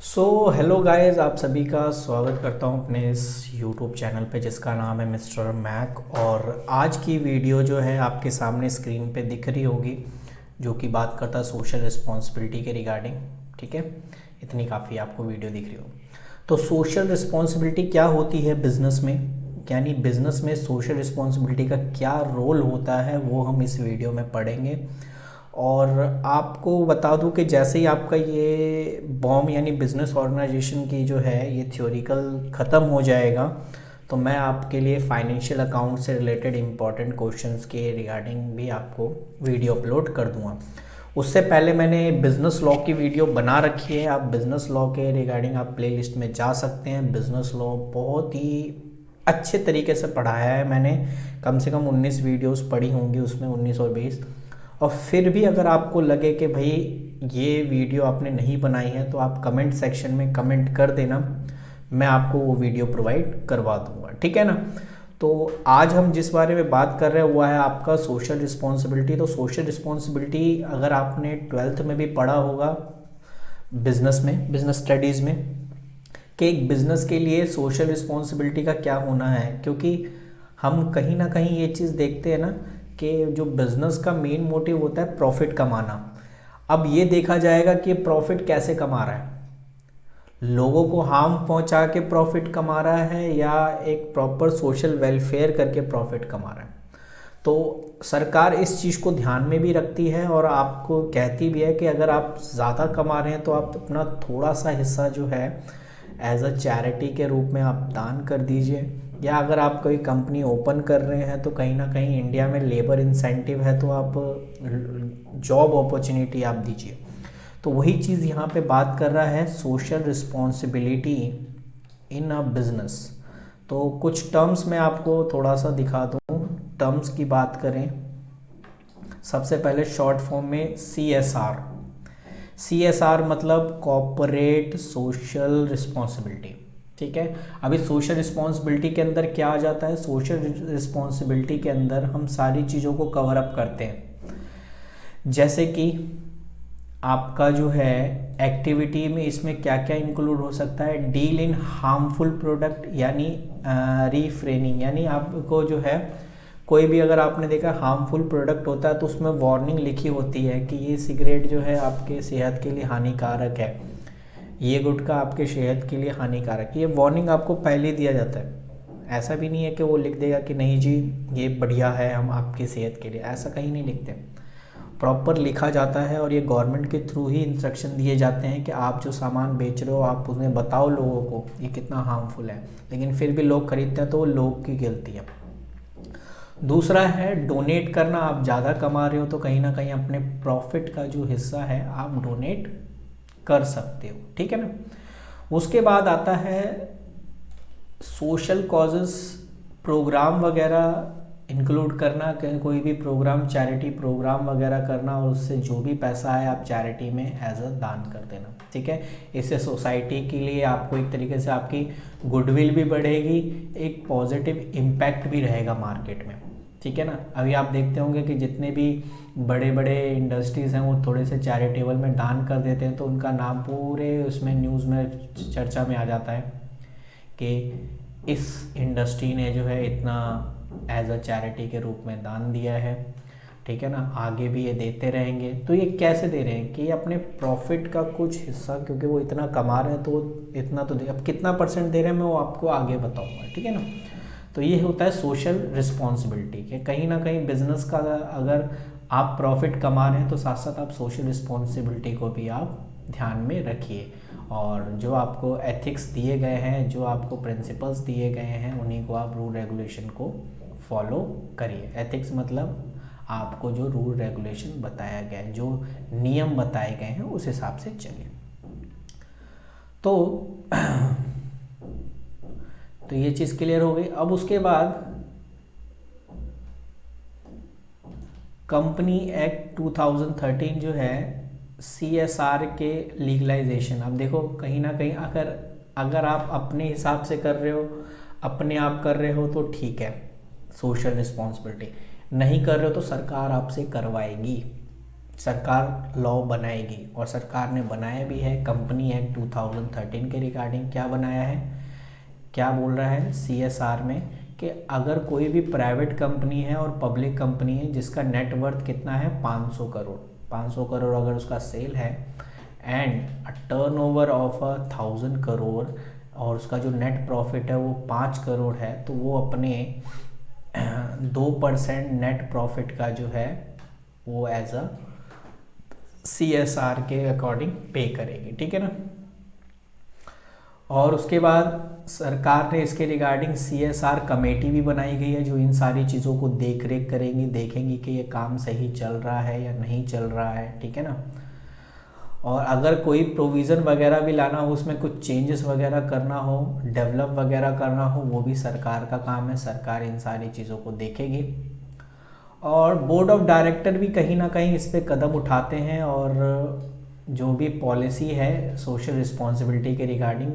Hello guys, आप सभी का स्वागत करता हूं अपने इस यूट्यूब चैनल पे जिसका नाम है मिस्टर मैक। और आज की वीडियो जो है आपके सामने स्क्रीन पे दिख रही होगी, जो कि बात करता है सोशल रिस्पॉन्सिबिलिटी के रिगार्डिंग। ठीक है, इतनी काफ़ी आपको वीडियो दिख रही हो। तो सोशल रिस्पॉन्सिबिलिटी क्या होती है बिज़नेस में, यानी बिज़नेस में सोशल रिस्पॉन्सिबिलिटी का क्या रोल होता है, वो हम इस वीडियो में पढ़ेंगे। और आपको बता दूं कि जैसे ही आपका ये बॉम यानी बिजनेस ऑर्गेनाइजेशन की जो है ये थ्योरिकल ख़त्म हो जाएगा, तो मैं आपके लिए फाइनेंशियल अकाउंट से रिलेटेड इम्पॉर्टेंट क्वेश्चंस के रिगार्डिंग भी आपको वीडियो अपलोड कर दूंगा। उससे पहले मैंने बिज़नेस लॉ की वीडियो बना रखी है, आप बिज़नेस लॉ के रिगार्डिंग आप प्लेलिस्ट में जा सकते हैं। बिज़नेस लॉ बहुत ही अच्छे तरीके से पढ़ाया है मैंने, कम से कम 19 वीडियोस पढ़ी होंगी उसमें, 19 और 20। और फिर भी अगर आपको लगे कि भाई ये वीडियो आपने नहीं बनाई है, तो आप कमेंट सेक्शन में कमेंट कर देना, मैं आपको वो वीडियो प्रोवाइड करवा दूंगा। ठीक है ना। तो आज हम जिस बारे में बात कर रहे हैं वो है आपका सोशल रिस्पॉन्सिबिलिटी। तो सोशल रिस्पॉन्सिबिलिटी अगर आपने 12th में भी पढ़ा होगा बिजनेस में, बिजनेस स्टडीज़ में, कि एक बिज़नेस के लिए सोशल रिस्पॉन्सिबिलिटी का क्या होना है। क्योंकि हम कहीं ना कहीं ये चीज़ देखते हैं ना कि जो बिज़नेस का मेन मोटिव होता है प्रॉफिट कमाना। अब ये देखा जाएगा कि प्रॉफिट कैसे कमा रहा है, लोगों को हार्म पहुंचा के प्रॉफिट कमा रहा है या एक प्रॉपर सोशल वेलफेयर करके प्रॉफिट कमा रहा है। तो सरकार इस चीज़ को ध्यान में भी रखती है और आपको कहती भी है कि अगर आप ज़्यादा कमा रहे हैं तो आप अपना थोड़ा सा हिस्सा जो है एज अ चैरिटी के रूप में आप दान कर दीजिए। या अगर आप कोई कंपनी ओपन कर रहे हैं तो कहीं ना कहीं इंडिया में लेबर इंसेंटिव है, तो आप जॉब अपॉर्चुनिटी आप दीजिए। तो वही चीज़ यहाँ पे बात कर रहा है social responsibility in a business. तो कुछ टर्म्स मैं आपको थोड़ा सा दिखा दूँ। टर्म्स की बात करें, सबसे पहले शॉर्ट फॉर्म में CSR। CSR मतलब कॉर्पोरेट सोशल रिस्पॉन्सिबिलिटी। ठीक है। अभी सोशल रिस्पॉन्सिबिलिटी के अंदर क्या आ जाता है, सोशल रिस्पॉन्सिबिलिटी के अंदर हम सारी चीज़ों को कवर अप करते हैं। जैसे कि आपका जो है एक्टिविटी में इसमें क्या क्या इंक्लूड हो सकता है, डील इन हार्मफुल प्रोडक्ट यानी रीफ्रेनिंग, यानी आपको जो है कोई भी अगर आपने देखा हार्मफुल प्रोडक्ट होता है तो उसमें वार्निंग लिखी होती है कि ये सिगरेट जो है आपके सेहत के लिए हानिकारक है, ये गुटखा आपके सेहत के लिए हानिकारक है। ये वार्निंग आपको पहले ही दिया जाता है। ऐसा भी नहीं है कि वो लिख देगा कि नहीं जी ये बढ़िया है हम आपकी सेहत के लिए, ऐसा कहीं नहीं लिखते। प्रॉपर लिखा जाता है और ये गवर्नमेंट के थ्रू ही इंस्ट्रक्शन दिए जाते हैं कि आप जो सामान बेच रहे हो आप उन्हें बताओ लोगों को ये कितना हार्मफुल है, लेकिन फिर भी लोग खरीदते हैं तो वो लोग की गलती है। दूसरा है डोनेट करना। आप ज़्यादा कमा रहे हो तो कहीं ना कहीं अपने प्रॉफिट का जो हिस्सा है आप डोनेट कर सकते हो। ठीक है ना। उसके बाद आता है सोशल कॉजेस, प्रोग्राम वगैरह इंक्लूड करना, कोई भी प्रोग्राम चैरिटी प्रोग्राम वगैरह करना और उससे जो भी पैसा है आप चैरिटी में एज अ दान कर देना। ठीक है। इससे सोसाइटी के लिए आपको एक तरीके से आपकी गुडविल भी बढ़ेगी, एक पॉजिटिव इम्पैक्ट भी रहेगा मार्केट में। ठीक है ना। अभी आप देखते होंगे कि जितने भी बड़े बड़े इंडस्ट्रीज़ हैं वो थोड़े से चैरिटेबल में दान कर देते हैं तो उनका नाम पूरे उसमें न्यूज़ में चर्चा में आ जाता है कि इस इंडस्ट्री ने जो है इतना एज अ चैरिटी के रूप में दान दिया है। ठीक है ना। आगे भी ये देते रहेंगे। तो ये कैसे दे रहे हैं कि अपने प्रॉफिट का कुछ हिस्सा, क्योंकि वो इतना कमा रहे हैं तो इतना तो दे, अब कितना परसेंट दे रहे हैं मैं वो आपको आगे बताऊंगा। ठीक है ना। तो ये होता है सोशल रिस्पॉन्सिबिलिटी के कहीं ना कहीं बिजनेस का अगर आप प्रॉफिट कमा रहे हैं तो साथ साथ आप सोशल रिस्पॉन्सिबिलिटी को भी आप ध्यान में रखिए। और जो आपको एथिक्स दिए गए हैं, जो आपको प्रिंसिपल्स दिए गए हैं, उन्हीं को आप रूल रेगुलेशन को फॉलो करिए। एथिक्स मतलब आपको जो रूल रेगुलेशन बताया गया है, जो नियम बताए गए हैं उस हिसाब से चलिए। तो तो ये चीज़ क्लियर हो गई। अब उसके बाद कंपनी एक्ट 2013 जो है CSR के लीगलाइजेशन। अब देखो कहीं ना कहीं अगर आप अपने हिसाब से कर रहे हो, अपने आप कर रहे हो तो ठीक है सोशल रिस्पॉन्सिबिलिटी, नहीं कर रहे हो तो सरकार आपसे करवाएगी। सरकार लॉ बनाएगी, और सरकार ने बनाया भी है। कंपनी एक्ट 2013 के रिगार्डिंग क्या बनाया है, क्या बोल रहा है CSR में कि अगर कोई भी प्राइवेट कंपनी है और पब्लिक कंपनी है जिसका नेटवर्थ कितना है 500 करोड़, 500 करोड़ अगर उसका सेल है एंड टर्नओवर ऑफ 1000 करोड़ और उसका जो नेट प्रॉफिट है वो 5 करोड़ है, तो वो अपने 2% नेट प्रॉफिट का जो है वो एज अ CSR के अकॉर्डिंग पे करेगी, ठीक है ना। और उसके बाद सरकार ने इसके रिगार्डिंग CSR कमेटी भी बनाई गई है जो इन सारी चीज़ों को देख रेख करेंगी, देखेंगी कि ये काम सही चल रहा है या नहीं चल रहा है, ठीक है ना। और अगर कोई प्रोविज़न वगैरह भी लाना हो, उसमें कुछ चेंजेस वगैरह करना हो, डेवलप वगैरह करना हो, वो भी सरकार का काम है। सरकार इन सारी चीज़ों को देखेगी और बोर्ड ऑफ डायरेक्टर भी कहीं ना कहीं इस पर कदम उठाते हैं और जो भी पॉलिसी है सोशल रिस्पॉन्सिबिलिटी के रिगार्डिंग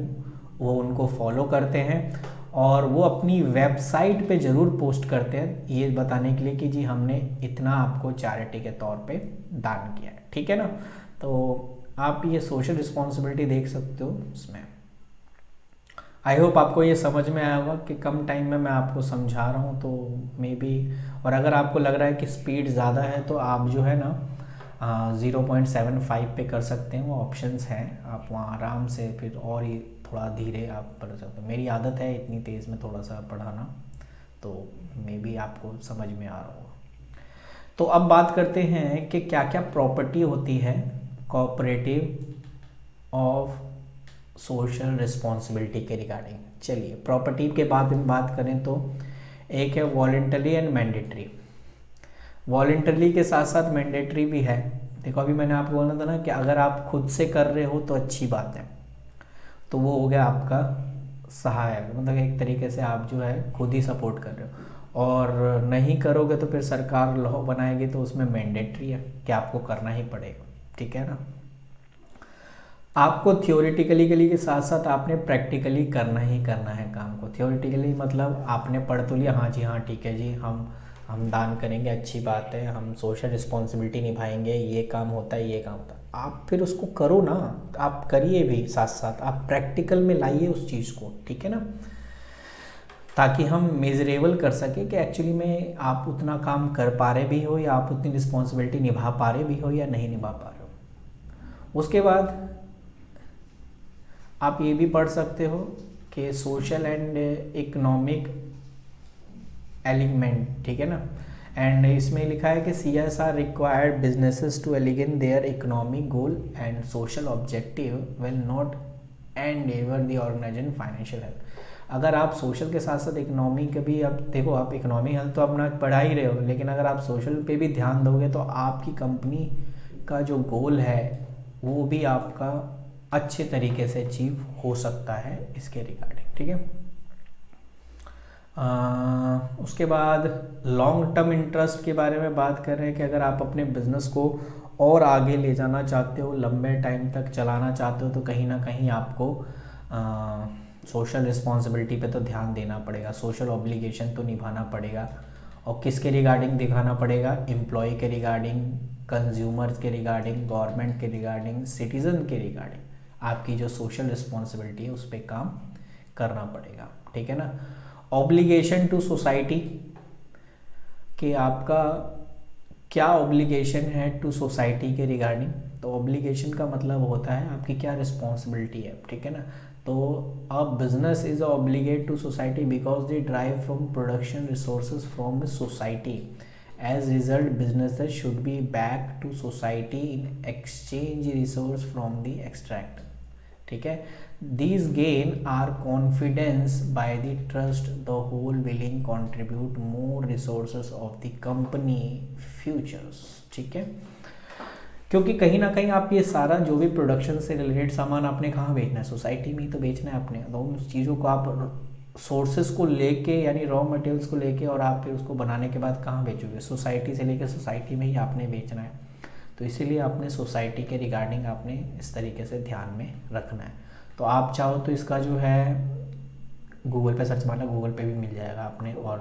वो उनको फॉलो करते हैं और वो अपनी वेबसाइट पे ज़रूर पोस्ट करते हैं ये बताने के लिए कि जी हमने इतना आपको चैरिटी के तौर पे दान किया है, ठीक है ना। तो आप ये सोशल रिस्पॉन्सिबिलिटी देख सकते हो इसमें। आई होप आपको ये समझ में आया होगा कि कम टाइम में मैं आपको समझा रहा हूँ तो मे बी, और अगर आपको लग रहा है कि स्पीड ज़्यादा है तो आप जो है ना 0.75 पे कर सकते हैं, वो ऑप्शंस हैं, आप वहाँ आराम से फिर और ही थोड़ा धीरे आप पढ़ सकते हो। मेरी आदत है इतनी तेज़ में थोड़ा सा पढ़ाना, तो मे बी आपको समझ में आ रहा होगा। तो अब बात करते हैं कि क्या क्या प्रॉपर्टी होती है कोऑपरेटिव ऑफ सोशल रिस्पॉन्सिबिलिटी के रिगार्डिंग। चलिए प्रॉपर्टी के बाद में बात करें तो एक है वॉलेंटरी एंड मैंडेटरी। वॉलेंटरी के साथ साथ मैंडेटरी भी है। देखो अभी मैंने आपको बोला था ना कि अगर आप खुद से कर रहे हो तो अच्छी बात है, तो वो हो गया आपका सहायक, मतलब एक तरीके से आप जो है खुद ही सपोर्ट कर रहे हो, और नहीं करोगे तो फिर सरकार लॉ बनाएगी तो उसमें मैंडेटरी है कि आपको करना ही पड़ेगा, ठीक है ना। आपको थियोरिटिकली के साथ साथ आपने प्रैक्टिकली करना ही करना है काम को। थियोरिटिकली मतलब आपने पढ़ तो लिया, हाँ जी हाँ ठीक है जी हम दान करेंगे, अच्छी बात है, हम सोशल रिस्पॉन्सिबिलिटी निभाएंगे, ये काम होता है, ये काम होता है, आप फिर उसको करो ना, आप करिए भी साथ साथ, आप प्रैक्टिकल में लाइए उस चीज़ को, ठीक है ना, ताकि हम मेजरेबल कर सके कि एक्चुअली में आप उतना काम कर पा रहे भी हो या आप उतनी रिस्पॉन्सिबिलिटी निभा पा रहे भी हो या नहीं निभा पा रहे हो। उसके बाद आप ये भी पढ़ सकते हो कि सोशल एंड इकोनॉमिक एलिमेंट, ठीक है ना। एंड इसमें लिखा है कि CSR required businesses to align their economic goal and social objective will not end ever the organisation financial health. अगर आप सोशल के साथ साथ इकोनॉमी के भी, अब देखो आप इकोनॉमिक हेल्थ तो अपना पढ़ा ही रहे हो, लेकिन अगर आप सोशल पे भी ध्यान दोगे तो आपकी कंपनी का जो गोल है वो भी आपका अच्छे तरीके से अचीव हो सकता है इसके रिगार्डिंग, ठीक है। उसके बाद लॉन्ग टर्म इंटरेस्ट के बारे में बात कर रहे हैं कि अगर आप अपने बिजनेस को और आगे ले जाना चाहते हो, लंबे टाइम तक चलाना चाहते हो, तो कहीं ना कहीं आपको सोशल रिस्पॉन्सिबिलिटी पे तो ध्यान देना पड़ेगा, सोशल ऑब्लिगेशन तो निभाना पड़ेगा। और किसके रिगार्डिंग दिखाना पड़ेगा, एम्प्लॉय के रिगार्डिंग, कंज्यूमर्स के रिगार्डिंग, गवर्नमेंट के रिगार्डिंग, सिटीज़न के रिगार्डिंग आपकी जो सोशल रिस्पॉन्सिबिलिटी है उस पर काम करना पड़ेगा, ठीक है ना। ऑब्लिगेशन टू सोसाइटी कि आपका क्या ऑब्लिगेशन है टू सोसाइटी के रिगार्डिंग। तो ऑब्लिगेशन का मतलब होता है आपकी क्या रिस्पॉन्सिबिलिटी है, ठीक है ना। तो a business is obligate to society because they drive from production resources from society, as result businesses should be back to society in exchange resource from the extract, ठीक है। These gain are confidence by the trust the whole willing contribute more resources of the company futures, ठीक है। क्योंकि कहीं ना कहीं आप ये सारा जो भी प्रोडक्शन से रिलेटेड सामान आपने कहाँ बेचना है, सोसाइटी में ही तो बेचना है अपने, तो उन चीज़ों को आप सोर्सेज को लेके यानी रॉ मटेरियल्स को लेके और आप फिर उसको बनाने के बाद कहाँ बेचोगे, सोसाइटी से लेके सोसाइटी में ही आपने बेचना है। तो इसीलिए आपने सोसाइटी के रिगार्डिंग आपने इस तरीके से ध्यान में रखना है। तो आप चाहो तो इसका जो है गूगल पे सर्च मारना, गूगल पे भी मिल जाएगा आपने। और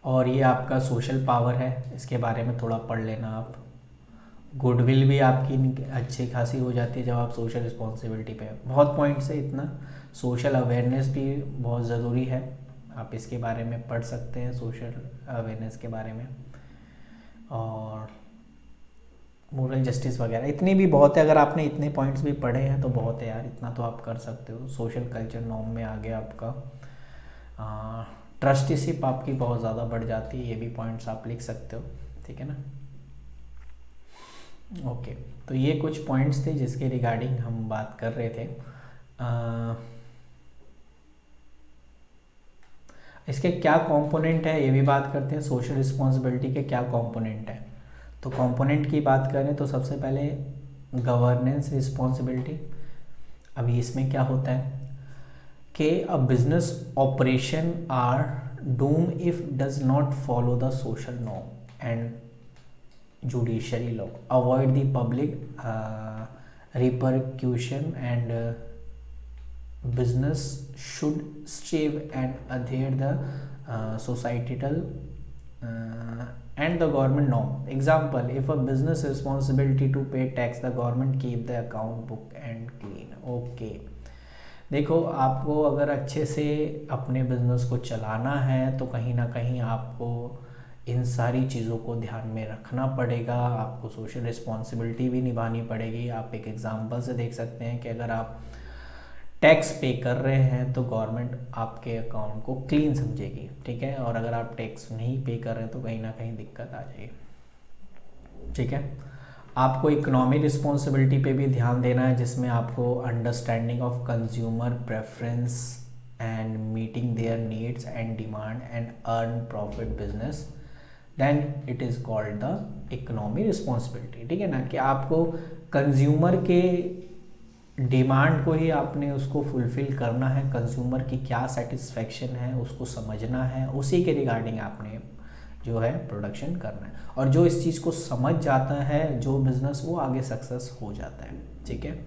और ये आपका सोशल पावर है, इसके बारे में थोड़ा पढ़ लेना आप। गुडविल भी आपकी अच्छी खासी हो जाती है जब आप सोशल रिस्पॉन्सिबिलिटी पे। बहुत पॉइंट्स है, इतना सोशल अवेयरनेस भी बहुत ज़रूरी है, आप इसके बारे में पढ़ सकते हैं सोशल अवेयरनेस के बारे में। और मोरल जस्टिस वगैरह इतनी भी बहुत है, अगर आपने इतने पॉइंट्स भी पढ़े हैं तो बहुत है यार, इतना तो आप कर सकते हो। सोशल कल्चर नॉर्म में आगे आपका ट्रस्टीशिप आपकी बहुत ज़्यादा बढ़ जाती है, ये भी पॉइंट्स आप लिख सकते हो, ठीक है ना। ओके, तो ये कुछ पॉइंट्स थे जिसके रिगार्डिंग हम बात कर रहे थे। इसके क्या कंपोनेंट है ये भी बात करते हैं, सोशल रिस्पॉन्सिबिलिटी के क्या कंपोनेंट है। तो कंपोनेंट की बात करें तो सबसे पहले गवर्नेंस रिस्पॉन्सिबिलिटी। अभी इसमें क्या होता है कि a business operation are doom if does not follow the social norm and judiciary law, avoid the public repercussion and business should strive and adhere the societal and the government norm. Example, if a business responsibility to pay tax, the government keep the account book and clean. Okay, देखो आपको अगर अच्छे से अपने business को चलाना है तो कहीं ना कहीं आपको इन सारी चीज़ों को ध्यान में रखना पड़ेगा, आपको सोशल रिस्पॉन्सिबिलिटी भी निभानी पड़ेगी। आप एक एग्जांपल से देख सकते हैं कि अगर आप टैक्स पे कर रहे हैं तो गवर्नमेंट आपके अकाउंट को क्लीन समझेगी, ठीक है। और अगर आप टैक्स नहीं पे कर रहे हैं तो कहीं ना कहीं दिक्कत आ जाएगी, ठीक है। आपको इकोनॉमिक रिस्पॉन्सिबिलिटी पे भी ध्यान देना है, जिसमें आपको understanding of consumer preference and meeting their needs and demand and earn profit business, then it is called the economic responsibility, ठीक है ना। कि आपको कंज्यूमर के डिमांड को ही आपने उसको फुलफिल करना है, कंज्यूमर की क्या सेटिस्फेक्शन है उसको समझना है, उसी के रिगार्डिंग आपने जो है प्रोडक्शन करना है। और जो इस चीज़ को समझ जाता है जो बिज़नेस, वो आगे सक्सेस हो जाता है, ठीक है।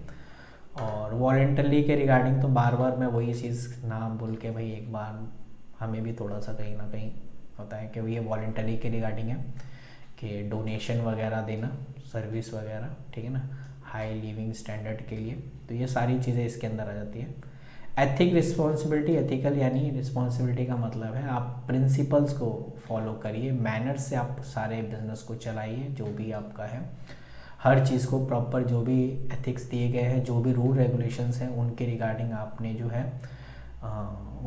और वॉलेंटरली के रिगार्डिंग तो बार बार मैं वही चीज़ ना बोल के भाई एक बार हमें भी थोड़ा सा कहीं ना कहीं होता है कि ये वॉलेंटरी के रिगार्डिंग है कि डोनेशन वगैरह देना, सर्विस वगैरह, ठीक है ना, हाई लिविंग स्टैंडर्ड के लिए। तो ये सारी चीज़ें इसके अंदर आ जाती है। एथिक रिस्पॉन्सिबिलिटी, एथिकल यानी रिस्पॉन्सिबिलिटी का मतलब है आप प्रिंसिपल्स को फॉलो करिए, मैनर्स से आप सारे बिजनेस को चलाइए, जो भी आपका है हर चीज़ को प्रॉपर, जो भी एथिक्स दिए गए हैं, जो भी रूल रेगुलेशंस हैं उनके रिगार्डिंग आपने जो है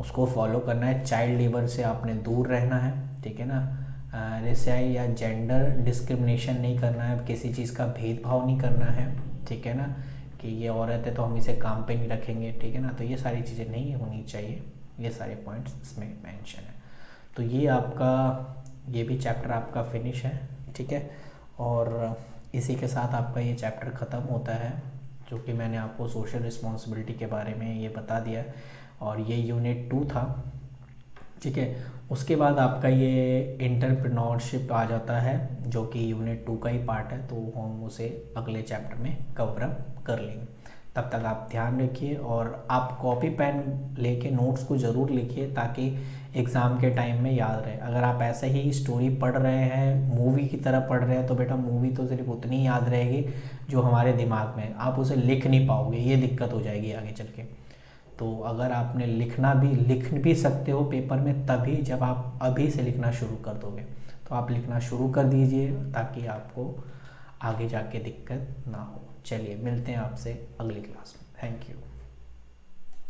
उसको फॉलो करना है। चाइल्ड लेबर से आपने दूर रहना है, ठीक है ना। रेसियाई या जेंडर डिस्क्रिमिनेशन नहीं करना है, किसी चीज़ का भेदभाव नहीं करना है, ठीक है ना, कि ये औरत है तो हम इसे काम पे नहीं रखेंगे, ठीक है ना। तो ये सारी चीज़ें नहीं होनी चाहिए, ये सारे पॉइंट्स इसमें मेंशन है। तो ये आपका ये भी चैप्टर आपका फिनिश है, ठीक है। और इसी के साथ आपका ये चैप्टर ख़त्म होता है, जो कि मैंने आपको सोशल रिस्पॉन्सिबिलिटी के बारे में ये बता दिया। और ये यूनिट 2 था, ठीक है। उसके बाद आपका ये एंटरप्रेन्योरशिप आ जाता है, जो कि यूनिट 2 का ही पार्ट है, तो हम उसे अगले चैप्टर में कवर अप कर लेंगे। तब तक आप ध्यान रखिए और आप कॉपी पेन लेके नोट्स को ज़रूर लिखिए ताकि एग्ज़ाम के टाइम में याद रहे। अगर आप ऐसे ही स्टोरी पढ़ रहे हैं, मूवी की तरह पढ़ रहे हैं, तो बेटा मूवी तो सिर्फ उतनी याद रहेगी जो हमारे दिमाग में, आप उसे लिख नहीं पाओगे, ये दिक्कत हो जाएगी आगे चल के। तो अगर आपने लिख भी सकते हो पेपर में तभी जब आप अभी से लिखना शुरू कर दोगे, तो आप लिखना शुरू कर दीजिए ताकि आपको आगे जाके दिक्कत ना हो। चलिए मिलते हैं आपसे अगली क्लास में, थैंक यू।